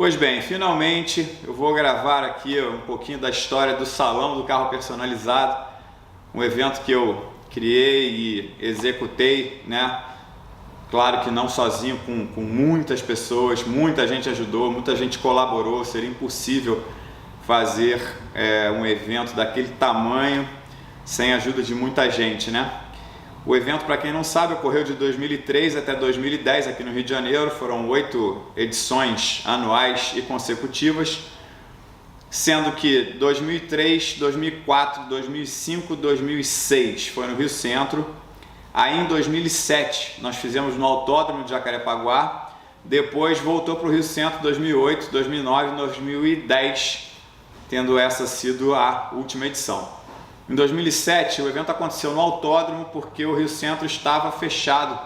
Pois bem, finalmente eu vou gravar aqui um pouquinho da história do Salão do Carro Personalizado, um evento que eu criei e executei, né? Claro que não sozinho, com muitas pessoas, muita gente ajudou, muita gente colaborou, seria impossível fazer um evento daquele tamanho sem a ajuda de muita gente, né? O evento, para quem não sabe, ocorreu de 2003 até 2010 aqui no Rio de Janeiro. Foram 8 edições anuais e consecutivas, sendo que 2003, 2004, 2005, 2006 foi no Rio Centro. Aí em 2007 nós fizemos no Autódromo de Jacarepaguá, depois voltou para o Rio Centro 2008, 2009 e 2010, tendo essa sido a última edição. Em 2007 o evento aconteceu no Autódromo porque o Rio Centro estava fechado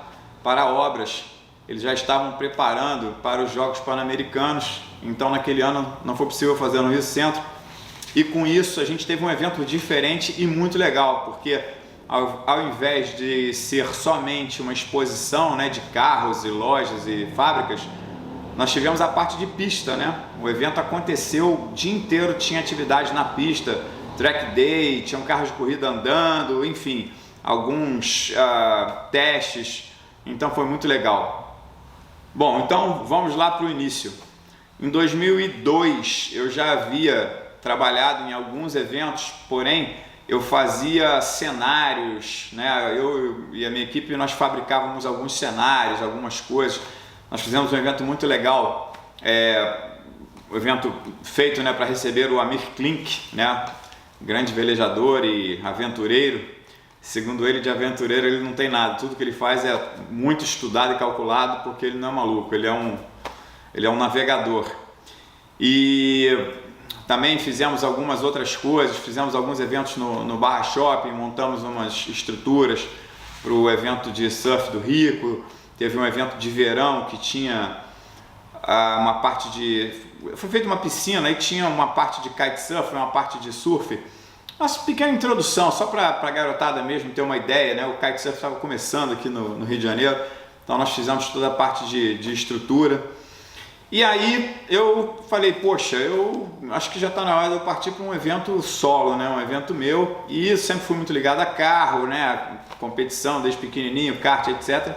para obras. Eles já estavam preparando para os Jogos Pan-Americanos, então naquele ano não foi possível fazer no Rio Centro. E com isso a gente teve um evento diferente e muito legal, porque ao invés de ser somente uma exposição, né, de carros e lojas e fábricas, nós tivemos a parte de pista, né? O evento aconteceu o dia inteiro, tinha atividade na pista, track day, tinham carros de corrida andando, enfim, alguns testes, então foi muito legal. Bom, então vamos lá para o início. Em 2002 eu já havia trabalhado em alguns eventos, porém eu fazia cenários, né? Eu e a minha equipe nós fabricávamos alguns cenários, algumas coisas. Nós fizemos um evento muito legal, um evento feito, né, para receber o Amir Klink, né? Grande velejador e aventureiro. Segundo ele, de aventureiro ele não tem nada, tudo que ele faz é muito estudado e calculado, porque ele não é maluco, ele é um navegador. E também fizemos algumas outras coisas, fizemos alguns eventos no Barra Shopping, montamos umas estruturas para o evento de surf do Rico. Teve um evento de verão que tinha uma parte de... Foi feita uma piscina e tinha uma parte de kitesurf, uma parte de surf. Uma pequena introdução, só para a garotada mesmo ter uma ideia, né? O kitesurf estava começando aqui no Rio de Janeiro, então nós fizemos toda a parte de estrutura. E aí eu falei, poxa, eu acho que já está na hora de eu partir para um evento solo, né? Um evento meu, e sempre fui muito ligado a carro, né? Competição desde pequenininho, kart, etc.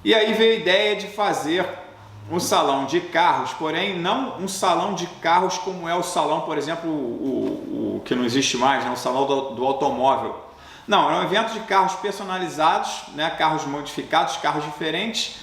E aí veio a ideia de fazer um salão de carros, porém não um salão de carros como é o salão, por exemplo, o que não existe mais, né? O salão do automóvel. Não, era um evento de carros personalizados, né? Carros modificados, carros diferentes.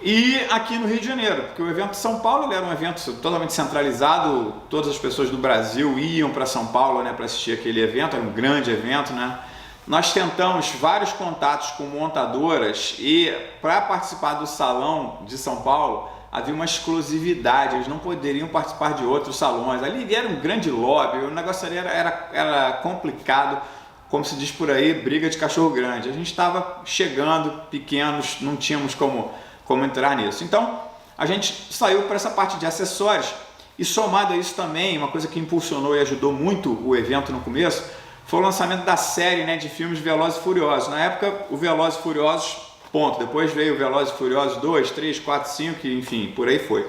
E aqui no Rio de Janeiro, porque o evento de São Paulo ele era um evento totalmente centralizado, todas as pessoas do Brasil iam para São Paulo, né, para assistir aquele evento, era um grande evento, né? Nós tentamos vários contatos com montadoras e para participar do salão de São Paulo havia uma exclusividade, eles não poderiam participar de outros salões. Ali era um grande lobby, o negócio ali era complicado, como se diz por aí, briga de cachorro grande. A gente estava chegando, pequenos, não tínhamos como entrar nisso. Então a gente saiu para essa parte de acessórios e, somado a isso também, uma coisa que impulsionou e ajudou muito o evento no começo foi o lançamento da série, né, de filmes Velozes e Furiosos. Na época, o Velozes e Furiosos, ponto. Depois veio o Velozes e Furiosos 2, 3, 4, 5, enfim, por aí foi.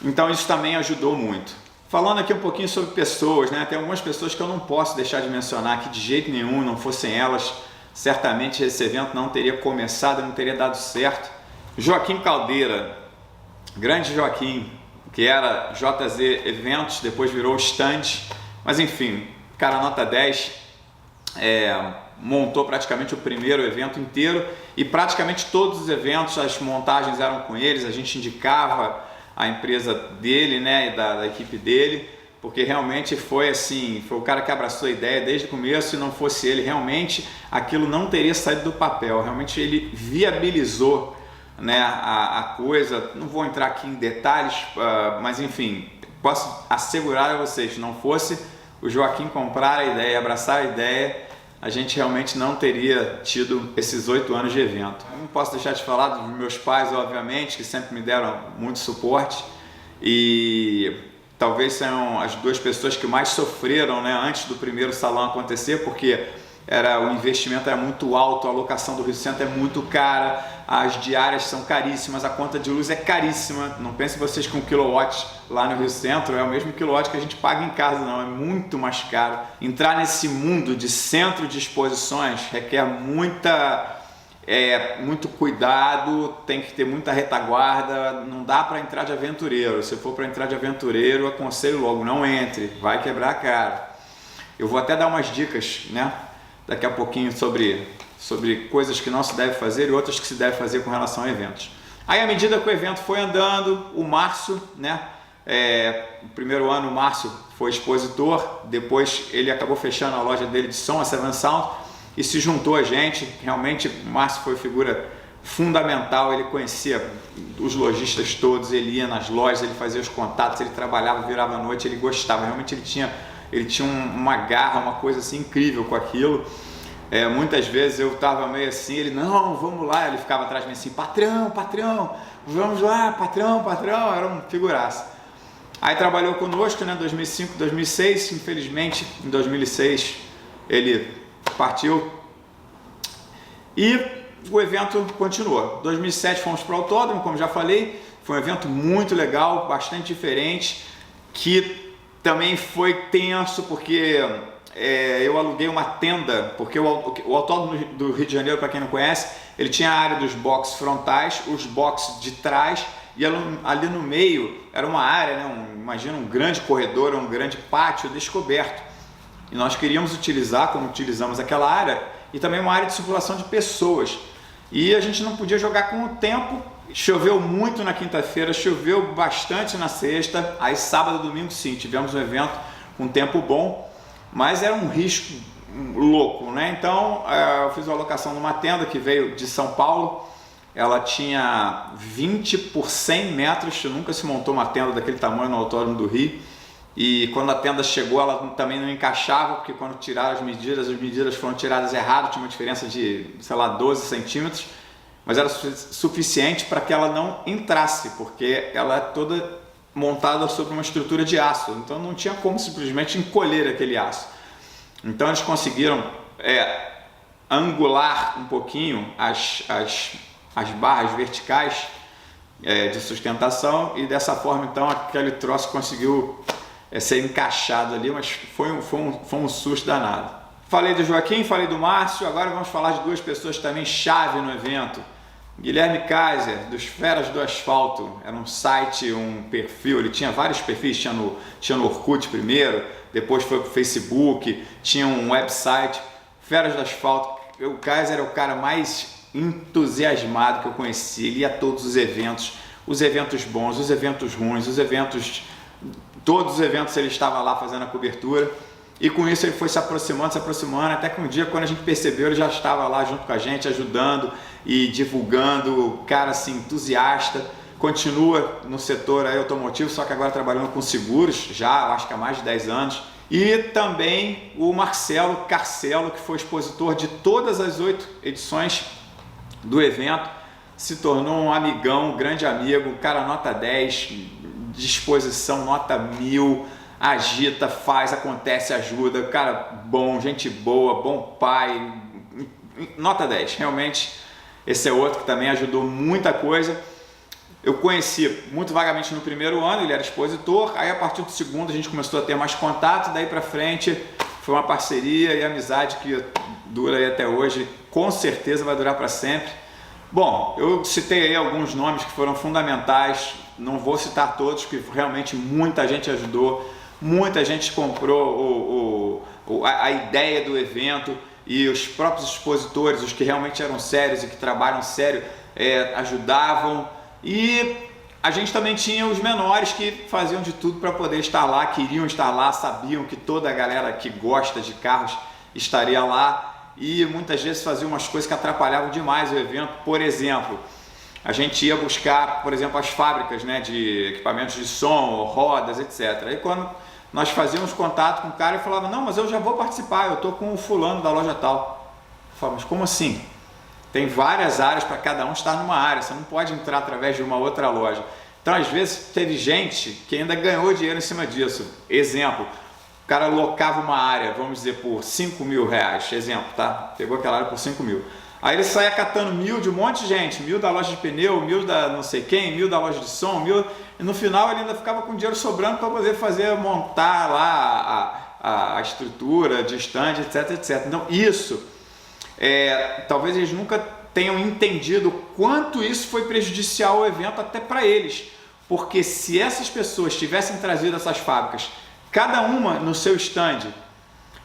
Então isso também ajudou muito. Falando aqui um pouquinho sobre pessoas, né, tem algumas pessoas que eu não posso deixar de mencionar, que de jeito nenhum, não fossem elas, certamente esse evento não teria começado, não teria dado certo. Joaquim Caldeira, grande Joaquim, que era JZ Eventos, depois virou Stand, mas enfim, cara nota 10, montou praticamente o primeiro evento inteiro e praticamente todos os eventos, as montagens eram com eles, a gente indicava a empresa dele, né, e da equipe dele, porque realmente foi assim, foi o cara que abraçou a ideia desde o começo. Se não fosse ele, realmente aquilo não teria saído do papel, realmente ele viabilizou, né, a coisa. Não vou entrar aqui em detalhes, mas enfim, posso assegurar a vocês, se não fosse o Joaquim comprar a ideia, abraçar a ideia, a gente realmente não teria tido esses 8 anos de evento. Não posso deixar de falar dos meus pais, obviamente, que sempre me deram muito suporte e talvez sejam as duas pessoas que mais sofreram, né, antes do primeiro salão acontecer, porque o investimento era muito alto, a locação do Rio Centro é muito cara, as diárias são caríssimas, a conta de luz é caríssima. Não pensem vocês que um quilowatt lá no Rio Centro é o mesmo quilowatt que a gente paga em casa, não, é muito mais caro. Entrar nesse mundo de centro de exposições requer muito cuidado, tem que ter muita retaguarda, não dá para entrar de aventureiro. Se for para entrar de aventureiro, aconselho logo, não entre, vai quebrar a cara. Eu vou até dar umas dicas, né, daqui a pouquinho sobre coisas que não se deve fazer e outras que se deve fazer com relação a eventos. Aí, à medida que o evento foi andando, o Márcio, né, o primeiro ano o Márcio foi expositor, depois ele acabou fechando a loja dele de som, a Seven Sound, e se juntou a gente. Realmente o Márcio foi figura fundamental, ele conhecia os lojistas todos, ele ia nas lojas, ele fazia os contatos, ele trabalhava, virava à noite, ele gostava, realmente ele tinha uma garra, uma coisa assim incrível com aquilo. Muitas vezes eu estava meio assim, ele, não, vamos lá, ele ficava atrás de mim assim, patrão, vamos lá, patrão, era um figuraça. Aí trabalhou conosco, né, 2005, 2006, infelizmente em 2006 ele partiu e o evento continuou. 2007 fomos para o Autódromo, como já falei, foi um evento muito legal, bastante diferente, que também foi tenso, porque eu aluguei uma tenda, porque o Autódromo do Rio de Janeiro, para quem não conhece, ele tinha a área dos boxes frontais, os boxes de trás, e ali no meio era uma área, né, imagina um grande corredor, um grande pátio descoberto. E nós queríamos utilizar, como utilizamos aquela área, e também uma área de circulação de pessoas. E a gente não podia jogar com o tempo. Choveu muito na quinta-feira, choveu bastante na sexta, aí sábado e domingo sim, tivemos um evento com tempo bom, mas era um risco louco, né? Então eu fiz uma locação numa tenda que veio de São Paulo, ela tinha 20 por 100 metros, nunca se montou uma tenda daquele tamanho no Autódromo do Rio, e quando a tenda chegou ela também não encaixava, porque quando tiraram as medidas foram tiradas errado, tinha uma diferença de, sei lá, 12 centímetros, mas era suficiente para que ela não entrasse, porque ela é toda montada sobre uma estrutura de aço, então não tinha como simplesmente encolher aquele aço. Então eles conseguiram angular um pouquinho as barras verticais de sustentação, e dessa forma então aquele troço conseguiu ser encaixado ali, mas foi um susto danado. Falei do Joaquim, falei do Márcio, agora vamos falar de duas pessoas também chave no evento. Guilherme Kaiser, dos Feras do Asfalto, era um site, um perfil, ele tinha vários perfis, tinha no Orkut primeiro, depois foi para o Facebook, tinha um website, Feras do Asfalto. O Kaiser é o cara mais entusiasmado que eu conheci, ele ia a todos os eventos bons, os eventos ruins, todos os eventos ele estava lá fazendo a cobertura. E com isso ele foi se aproximando, até que um dia, quando a gente percebeu, ele já estava lá junto com a gente, ajudando e divulgando, cara assim, entusiasta. Continua no setor automotivo, só que agora trabalhando com seguros, já acho que há mais de 10 anos. E também o Marcelo Carcelo, que foi expositor de todas as 8 edições do evento, se tornou um amigão, um grande amigo, cara nota 10, disposição nota 1000, agita, faz, acontece, ajuda, cara bom, gente boa, bom pai, nota 10, realmente esse é outro que também ajudou muita coisa. Eu conheci muito vagamente no primeiro ano, ele era expositor, aí a partir do segundo a gente começou a ter mais contato, daí pra frente foi uma parceria e amizade que dura aí até hoje, com certeza vai durar para sempre. Bom, eu citei aí alguns nomes que foram fundamentais, não vou citar todos, porque realmente muita gente ajudou, muita gente comprou a ideia do evento, e os próprios expositores, os que realmente eram sérios e que trabalham sério, ajudavam. E a gente também tinha os menores que faziam de tudo para poder estar lá, queriam estar lá, sabiam que toda a galera que gosta de carros estaria lá, e muitas vezes faziam umas coisas que atrapalhavam demais o evento. Por exemplo, a gente ia buscar, por exemplo, as fábricas, né, de equipamentos de som, rodas, etc. Aí quando nós fazíamos contato com o cara e falava, não, mas eu já vou participar, eu estou com o fulano da loja tal. Eu falava, mas como assim? Tem várias áreas para cada um estar numa área, você não pode entrar através de uma outra loja. Então, às vezes, teve gente que ainda ganhou dinheiro em cima disso. Exemplo, cara locava uma área, vamos dizer, por 5 mil reais, exemplo, tá? Pegou aquela área por 5 mil. Aí ele saía catando 1.000 de um monte de gente, 1.000 da loja de pneu, 1.000 da não sei quem, 1.000 da loja de som, 1.000... E no final ele ainda ficava com dinheiro sobrando para poder montar lá a estrutura de stand, etc, etc. Então isso, talvez eles nunca tenham entendido o quanto isso foi prejudicial ao evento até para eles. Porque se essas pessoas tivessem trazido essas fábricas, cada uma no seu stand,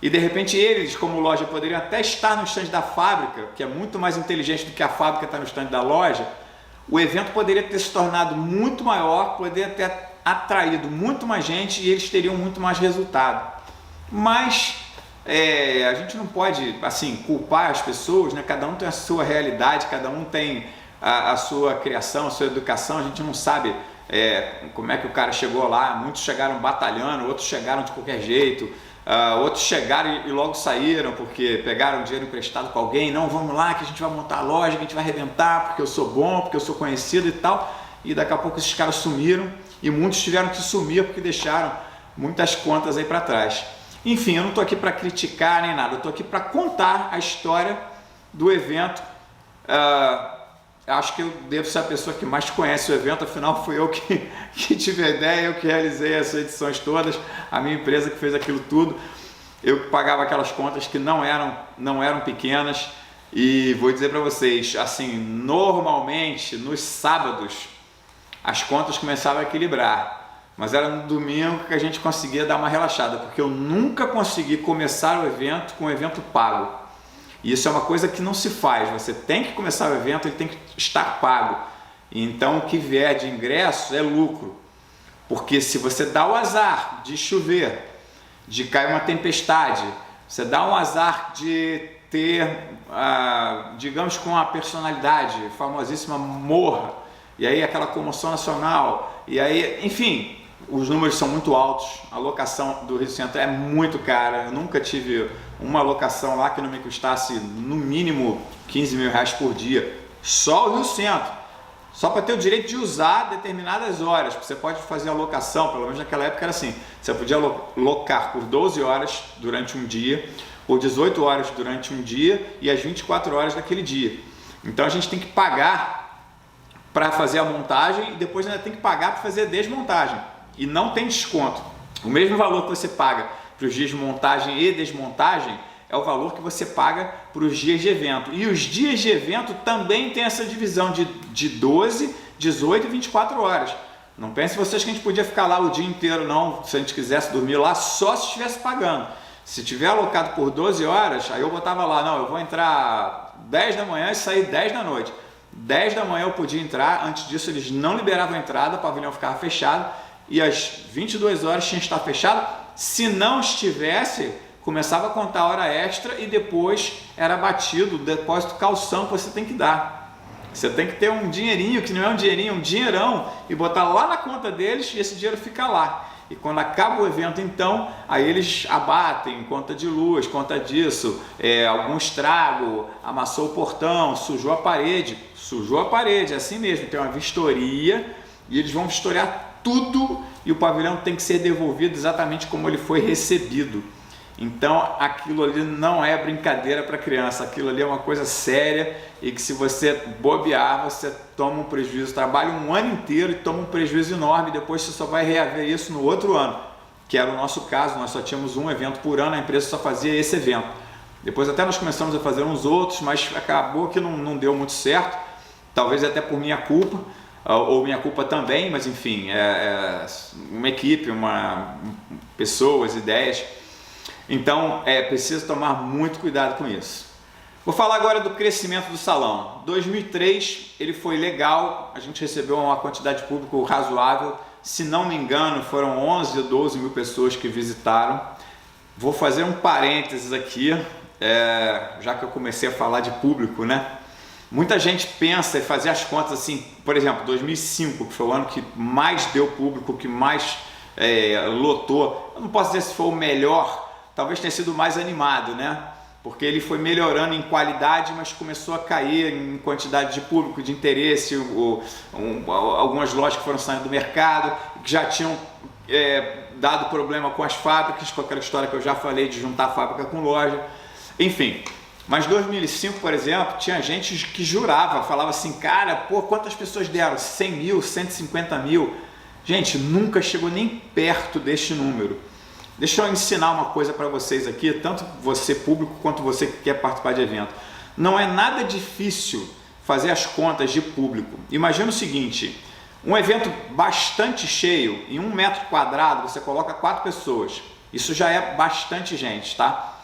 e de repente eles, como loja, poderiam até estar no stand da fábrica, que é muito mais inteligente do que a fábrica estar no stand da loja, o evento poderia ter se tornado muito maior, poderia ter atraído muito mais gente e eles teriam muito mais resultado. Mas a gente não pode assim culpar as pessoas, né? Cada um tem a sua realidade, cada um tem a sua criação, a sua educação, a gente não sabe como é que o cara chegou lá. Muitos chegaram batalhando, outros chegaram de qualquer jeito, outros chegaram e logo saíram porque pegaram dinheiro emprestado com alguém. Não, vamos lá que a gente vai montar a loja, que a gente vai arrebentar porque eu sou bom, porque eu sou conhecido e tal. E daqui a pouco esses caras sumiram e muitos tiveram que sumir porque deixaram muitas contas aí para trás. Enfim, eu não estou aqui para criticar nem nada, eu estou aqui para contar a história do evento. Acho que eu devo ser a pessoa que mais conhece o evento, afinal fui eu que tive a ideia, eu que realizei essas edições todas, a minha empresa que fez aquilo tudo. Eu que pagava aquelas contas que não eram pequenas. E vou dizer para vocês, assim, normalmente nos sábados as contas começavam a equilibrar. Mas era no domingo que a gente conseguia dar uma relaxada, porque eu nunca consegui começar o evento com o evento pago. E isso é uma coisa que não se faz, você tem que começar o evento, ele tem que estar pago. Então o que vier de ingresso é lucro. Porque se você dá o azar de chover, de cair uma tempestade, você dá um azar de ter, digamos, com a personalidade famosíssima morra, e aí aquela comoção nacional, e aí, enfim, os números são muito altos, a locação do Rio Centro é muito cara. Eu nunca tive uma locação lá que não me custasse no mínimo 15 mil reais por dia, só o Rio Centro, só para ter o direito de usar determinadas horas. Você pode fazer a locação, pelo menos naquela época era assim, você podia locar por 12 horas durante um dia, por 18 horas durante um dia e as 24 horas daquele dia. Então a gente tem que pagar para fazer a montagem e depois ainda tem que pagar para fazer a desmontagem. E não tem desconto. O mesmo valor que você paga para os dias de montagem e desmontagem é o valor que você paga para os dias de evento. E os dias de evento também tem essa divisão de 12, 18 e 24 horas. Não pense vocês que a gente podia ficar lá o dia inteiro, não. Se a gente quisesse dormir lá, só se estivesse pagando. Se tiver alocado por 12 horas, aí eu botava lá, não, eu vou entrar 10 da manhã e sair 10 da noite. 10 da manhã eu podia entrar, antes disso eles não liberavam a entrada, o pavilhão ficava fechado. E às 22 horas tinha que estar fechado. Se não estivesse, começava a contar a hora extra e depois era batido o depósito calção que você tem que dar. Você tem que ter um dinheirinho, que não é um dinheirinho, é um dinheirão, e botar lá na conta deles e esse dinheiro fica lá. E quando acaba o evento, então, aí eles abatem conta de luz, conta disso, algum estrago, amassou o portão, sujou a parede, é assim mesmo, tem uma vistoria e eles vão vistoriar tudo e o pavilhão tem que ser devolvido exatamente como ele foi recebido. Então aquilo ali não é brincadeira para criança, aquilo ali é uma coisa séria e que se você bobear, você toma um prejuízo, trabalha um ano inteiro e toma um prejuízo enorme, depois você só vai reaver isso no outro ano, que era o nosso caso. Nós só tínhamos um evento por ano, a empresa só fazia esse evento. Depois até nós começamos a fazer uns outros, mas acabou que não deu muito certo, talvez até por minha culpa, ou minha culpa também, mas enfim, uma equipe, pessoas, ideias. Então precisa tomar muito cuidado com isso. Vou falar agora do crescimento do salão. 2003 ele foi legal, a gente recebeu uma quantidade de público razoável, se não me engano foram 11 ou 12 mil pessoas que visitaram. Vou fazer um parênteses aqui, já que eu comecei a falar de público, né? Muita gente pensa e fazer as contas assim, por exemplo, 2005, que foi o ano que mais deu público, que mais lotou. Eu não posso dizer se foi o melhor, talvez tenha sido o mais animado, né? Porque ele foi melhorando em qualidade, mas começou a cair em quantidade de público, de interesse. Algumas lojas que foram saindo do mercado, que já tinham dado problema com as fábricas, com aquela história que eu já falei de juntar fábrica com loja, enfim. Mas 2005, por exemplo, tinha gente que jurava, falava assim, cara, pô, quantas pessoas deram? 100 mil, 150 mil? Gente, nunca chegou nem perto deste número. Deixa eu ensinar uma coisa para vocês aqui, tanto você público quanto você que quer participar de evento. Não é nada difícil fazer as contas de público. Imagina o seguinte, um evento bastante cheio, em 1 metro quadrado você coloca 4 pessoas. Isso já é bastante gente, tá?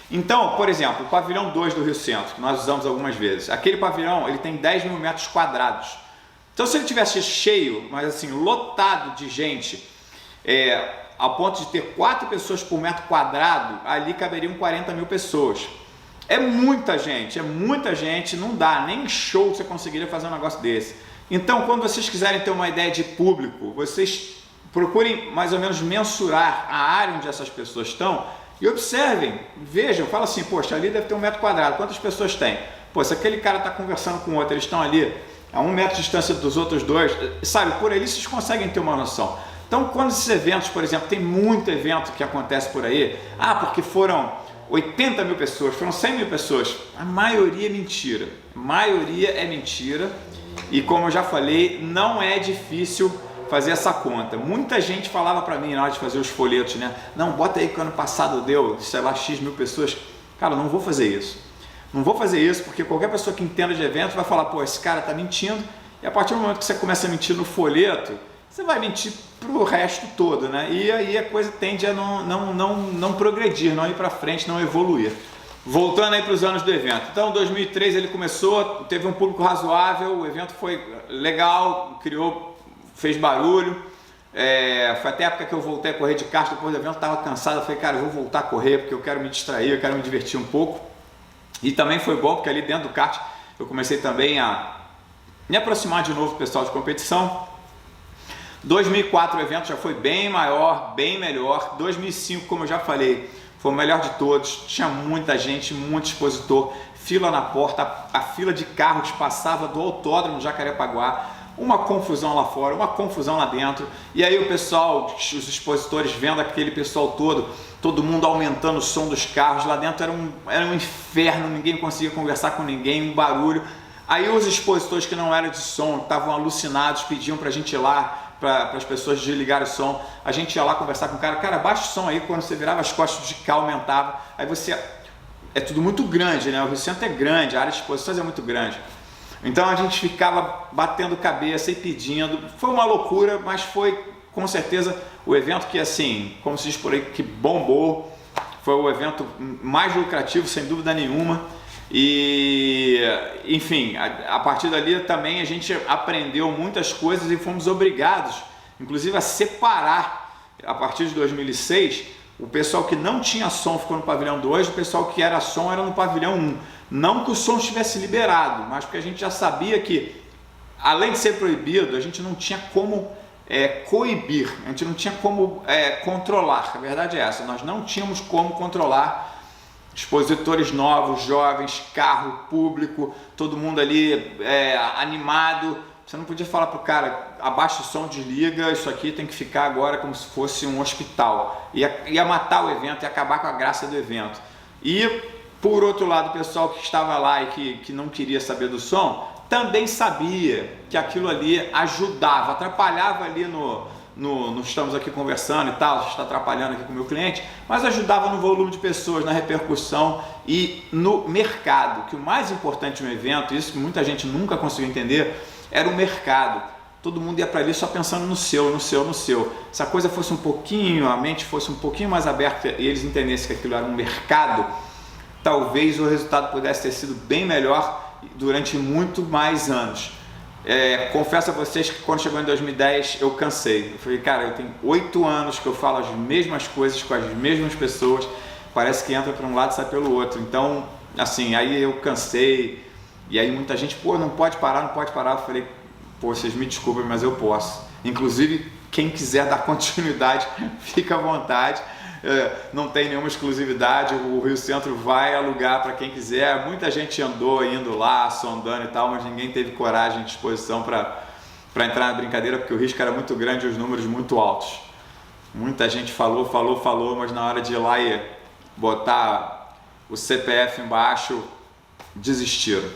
Então, por exemplo, o pavilhão 2 do Rio Centro, que nós usamos algumas vezes, aquele pavilhão ele tem 10 mil metros quadrados. Então, se ele tivesse cheio, mas assim, lotado de gente, ao ponto de ter 4 pessoas por metro quadrado, ali caberiam 40 mil pessoas. É muita gente, não dá, nem show você conseguiria fazer um negócio desse. Então, quando vocês quiserem ter uma ideia de público, vocês procurem mais ou menos mensurar a área onde essas pessoas estão e observem, vejam, fala assim, poxa, ali deve ter 1 metro quadrado, quantas pessoas tem? Pô, se aquele cara está conversando com o outro, eles estão ali a 1 metro de distância dos outros dois, sabe, por aí vocês conseguem ter uma noção. Então, quando esses eventos, por exemplo, tem muito evento que acontece por aí, porque foram 80 mil pessoas, foram 100 mil pessoas, a maioria é mentira, e como eu já falei, não é difícil fazer essa conta. Muita gente falava para mim na hora de fazer os folhetos, né? Não, bota aí que ano passado deu, sei lá, X mil pessoas. Cara, não vou fazer isso. Não vou fazer isso porque qualquer pessoa que entenda de evento vai falar, pô, esse cara tá mentindo, e a partir do momento que você começa a mentir no folheto, você vai mentir pro resto todo, né? E aí a coisa tende a não progredir, não ir para frente, não evoluir. Voltando aí para os anos do evento. Então, 2003 ele começou, teve um público razoável, o evento foi legal, fez barulho. Foi até a época que eu voltei a correr de kart depois do evento, estava cansado, eu falei, cara, eu vou voltar a correr porque eu quero me distrair, eu quero me divertir um pouco. E também foi bom porque ali dentro do kart eu comecei também a me aproximar de novo do pessoal de competição. 2004 o evento já foi bem maior, bem melhor. 2005, como eu já falei, foi o melhor de todos. Tinha muita gente, muito expositor, fila na porta, a fila de carros passava do autódromo Jacarepaguá, uma confusão lá fora, uma confusão lá dentro. E aí o pessoal, os expositores vendo aquele pessoal todo mundo aumentando o som dos carros, lá dentro era um inferno, ninguém conseguia conversar com ninguém, um barulho. Aí os expositores que não eram de som, estavam alucinados, pediam pra gente ir lá, para as pessoas desligarem o som, a gente ia lá conversar com o cara, baixa o som aí, quando você virava as costas de cá aumentava, aí você, é tudo muito grande, né, o Rio Centro é grande, a área de exposições é muito grande, então a gente ficava batendo cabeça e pedindo, foi uma loucura, mas foi com certeza o evento que assim, como se diz por aí, que bombou, foi o evento mais lucrativo sem dúvida nenhuma. E, enfim, a partir dali também a gente aprendeu muitas coisas e fomos obrigados, inclusive, a separar, a partir de 2006, o pessoal que não tinha som ficou no pavilhão 2, o pessoal que era som era no pavilhão 1. Não que o som estivesse liberado, mas porque a gente já sabia que, além de ser proibido, a gente não tinha como coibir, a gente não tinha como controlar, a verdade é essa, nós não tínhamos como controlar expositores novos, jovens, carro, público, todo mundo ali animado. Você não podia falar para o cara, abaixa o som, desliga, isso aqui tem que ficar agora como se fosse um hospital. Ia matar o evento, ia acabar com a graça do evento. E, por outro lado, o pessoal que estava lá e que não queria saber do som, também sabia que aquilo ali ajudava, atrapalhava ali estamos aqui conversando e tal, está atrapalhando aqui com o meu cliente, mas ajudava no volume de pessoas, na repercussão e no mercado, que o mais importante no evento, isso que muita gente nunca conseguiu entender, era o mercado. Todo mundo ia para ali só pensando no seu. Se a coisa fosse a mente fosse um pouquinho mais aberta e eles entendessem que aquilo era um mercado, talvez o resultado pudesse ter sido bem melhor durante muito mais anos. Confesso a vocês que quando chegou em 2010 eu cansei. Eu falei, cara, eu tenho 8 anos que eu falo as mesmas coisas com as mesmas pessoas, parece que entra para um lado e sai pelo outro. Então, assim, aí eu cansei. E aí muita gente, pô, não pode parar. Eu falei, pô, vocês me desculpem, mas eu posso. Inclusive, quem quiser dar continuidade, fica à vontade. Não tem nenhuma exclusividade, o Rio Centro vai alugar para quem quiser. Muita gente andou indo lá, sondando e tal, mas ninguém teve coragem de disposição para entrar na brincadeira, porque o risco era muito grande e os números muito altos. Muita gente falou, mas na hora de ir lá e botar o CPF embaixo, desistiram.